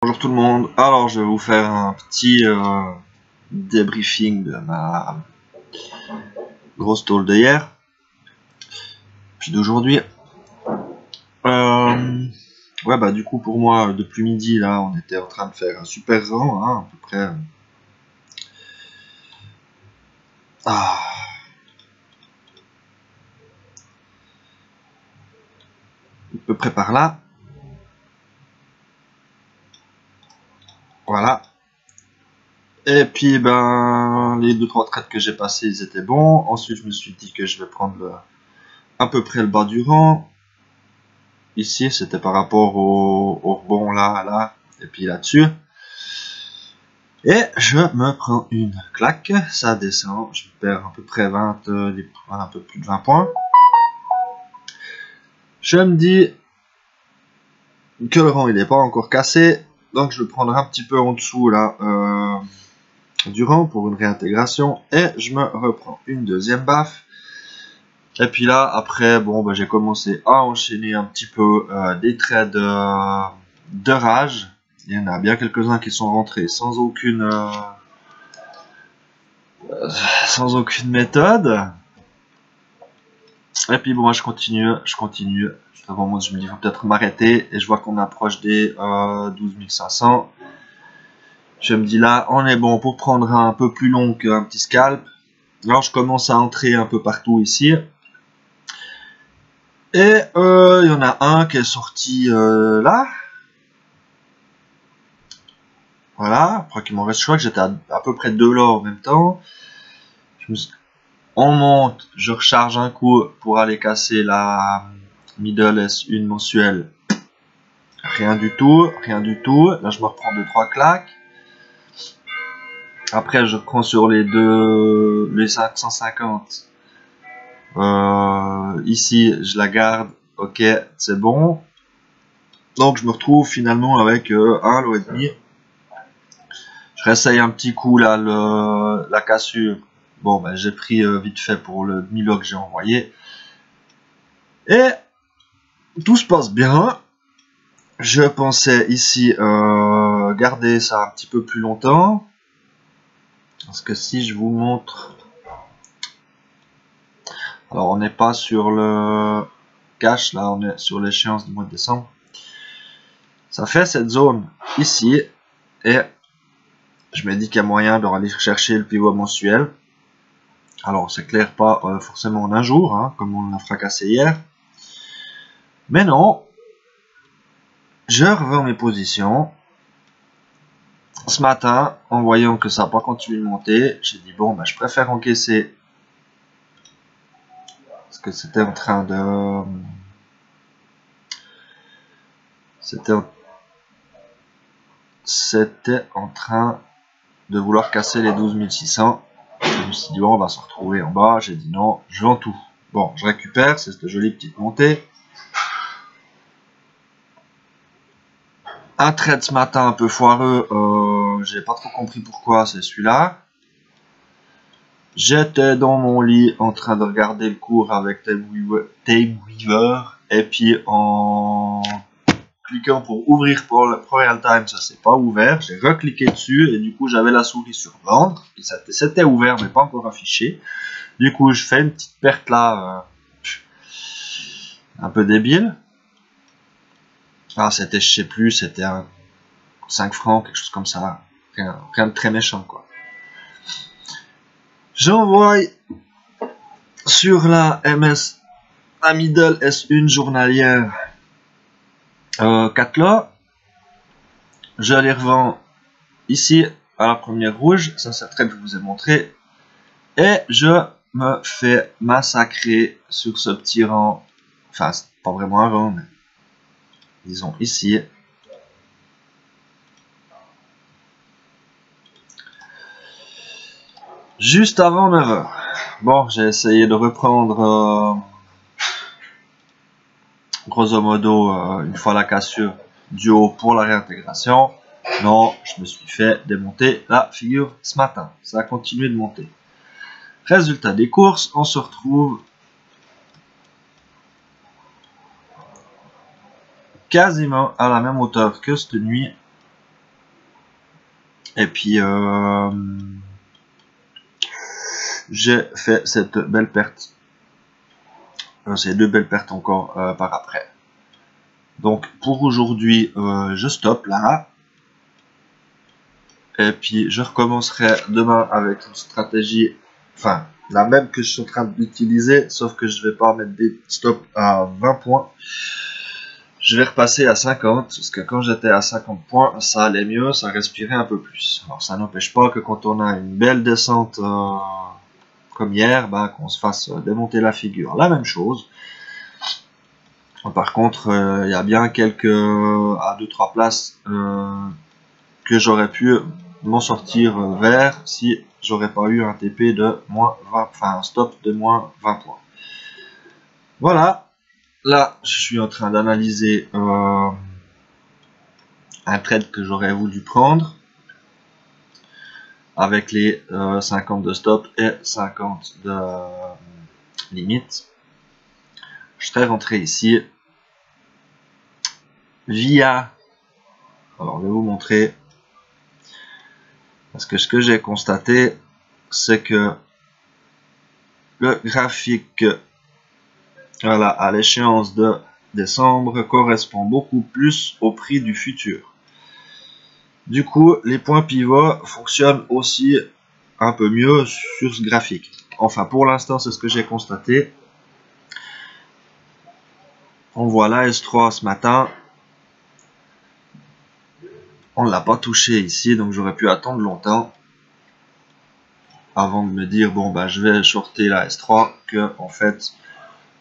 Bonjour tout le monde, alors je vais vous faire un petit débriefing de ma grosse tôle d'hier, puis d'aujourd'hui. Ouais bah du coup pour moi depuis midi là on était en train de faire un super rang, hein, à peu près. À peu près par là. Voilà. Et puis ben les 2-3 trades que j'ai passés ils étaient bons. Ensuite je me suis dit que je vais prendre à peu près le bas du rang. Ici c'était par rapport au rebond là, et puis là-dessus. Et je me prends une claque, ça descend, je perds à peu près 20, un peu plus de 20 points. Je me dis que le rang il n'est pas encore cassé, donc je vais prendre un petit peu en dessous là du rang pour une réintégration et je me reprends une deuxième baffe. Et puis là après bon bah, j'ai commencé à enchaîner un petit peu des trades de rage. Il y en a bien quelques-uns qui sont rentrés sans aucune méthode. Et puis bon, moi je continue. À un moment, je me dis, il faut peut-être m'arrêter. Et je vois qu'on approche des 12 500. Je me dis là, on est bon pour prendre un peu plus long qu'un petit scalp. Alors je commence à entrer un peu partout ici. Et il y en a un qui est sorti là. Voilà, après qu'il m'en reste, je crois que j'étais à peu près 2 là en même temps. On monte, je recharge un coup pour aller casser la middle S1 mensuelle. Rien du tout, rien du tout. Là, je me reprends 2-3 claques. Après, je reprends sur les 550. Ici, je la garde. Ok, c'est bon. Donc, je me retrouve finalement avec un lot et demi. Je réessaye un petit coup là, la cassure. Bon, ben, j'ai pris vite fait pour le demi-lot que j'ai envoyé. Et tout se passe bien. Je pensais ici garder ça un petit peu plus longtemps. Parce que si je vous montre... Alors on n'est pas sur le cash, là on est sur l'échéance du mois de décembre. Ça fait cette zone ici. Et je me dis qu'il y a moyen de aller chercher le pivot mensuel. Alors c'est clair pas forcément en un jour, hein, comme on l'a fracassé hier. Mais non. Je revends mes positions. Ce matin, en voyant que ça n'a pas continué de monter, j'ai dit bon, bah, je préfère encaisser. Parce que c'était en train de... C'était en train de vouloir casser les 12 600. Je me suis dit bon, on va se retrouver en bas. J'ai dit non, je vends tout. Bon, je récupère, c'est cette jolie petite montée. Un trade ce matin un peu foireux, j'ai pas trop compris pourquoi, c'est celui-là. J'étais dans mon lit en train de regarder le cours avec Tameweaver et puis en cliquant pour ouvrir pour le Real Time, ça s'est pas ouvert. J'ai recliqué dessus et du coup j'avais la souris sur vendre. C'était ouvert mais pas encore affiché. Du coup je fais une petite perte là, un peu débile. Ah c'était, je sais plus, c'était 5 francs, quelque chose comme ça. Rien de très méchant quoi. J'envoie sur la middle S1 journalière 4 lots. Je les revends ici à la première rouge, ça c'est le trade que je vous ai montré. Et je me fais massacrer sur ce petit rang. Enfin, c'est pas vraiment un rang, mais disons ici. Juste avant 9 h. Bon, j'ai essayé de reprendre grosso modo une fois la cassure du haut pour la réintégration. Non, je me suis fait démonter la figure ce matin. Ça a continué de monter. Résultat des courses, on se retrouve quasiment à la même hauteur que cette nuit. Et puis j'ai fait cette belle perte, ces deux belles pertes encore par après. Donc pour aujourd'hui, je stoppe là. Et puis je recommencerai demain avec une stratégie, enfin la même que je suis en train d'utiliser, sauf que je vais pas mettre des stops à 20 points. Je vais repasser à 50, parce que quand j'étais à 50 points, ça allait mieux, ça respirait un peu plus. Alors ça n'empêche pas que quand on a une belle descente comme hier, bah, qu'on se fasse démonter la figure. La même chose. Par contre, il y a bien quelques à 2-3 places que j'aurais pu m'en sortir vert si j'aurais pas eu un TP de moins 20, enfin un stop de moins 20 points. Voilà, là je suis en train d'analyser un trade que j'aurais voulu prendre avec les 50 de stop et 50 de limite. Je serais rentré ici via, alors je vais vous montrer, parce que ce que j'ai constaté, c'est que le graphique, voilà, à l'échéance de décembre correspond beaucoup plus au prix du futur. Du coup, les points pivots fonctionnent aussi un peu mieux sur ce graphique. Enfin, pour l'instant, c'est ce que j'ai constaté. On voit la S3 ce matin. On ne l'a pas touché ici, donc j'aurais pu attendre longtemps avant de me dire, bon, bah, je vais shorter la S3, que, en fait,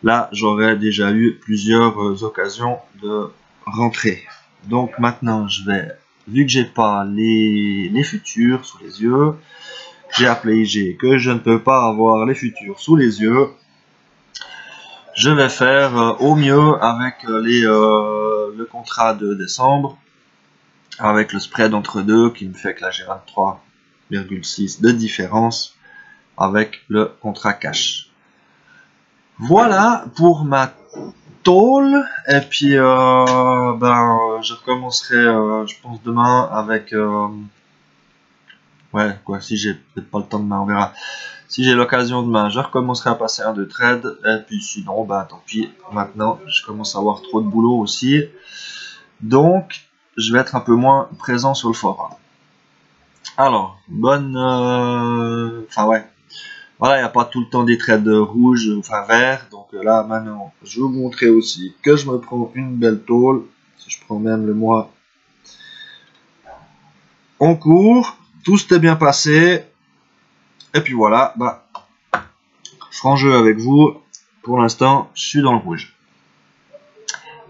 là, j'aurais déjà eu plusieurs occasions de rentrer. Donc maintenant, je vais, vu que j'ai pas les futurs sous les yeux, j'ai appelé IG, que je ne peux pas avoir les futurs sous les yeux, je vais faire au mieux avec le contrat de décembre, avec le spread entre deux qui me fait que là j'ai 23,6 de différence avec le contrat cash. Voilà pour ma tôle, et puis je recommencerai je pense demain avec ouais quoi, si j'ai peut-être pas le temps demain, on verra. Si j'ai l'occasion demain, je recommencerai à passer un de trade, et puis sinon bah tant pis, maintenant je commence à avoir trop de boulot aussi, donc je vais être un peu moins présent sur le forum. Alors bonne enfin ouais, voilà, il n'y a pas tout le temps des trades rouges, enfin verts. Donc là, maintenant, je vais vous montrer aussi que je me prends une belle tôle. Si je prends même le mois en cours, tout s'était bien passé. Et puis voilà, bah, franc jeu avec vous. Pour l'instant, je suis dans le rouge.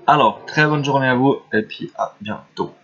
Alors, très bonne journée à vous et puis à bientôt.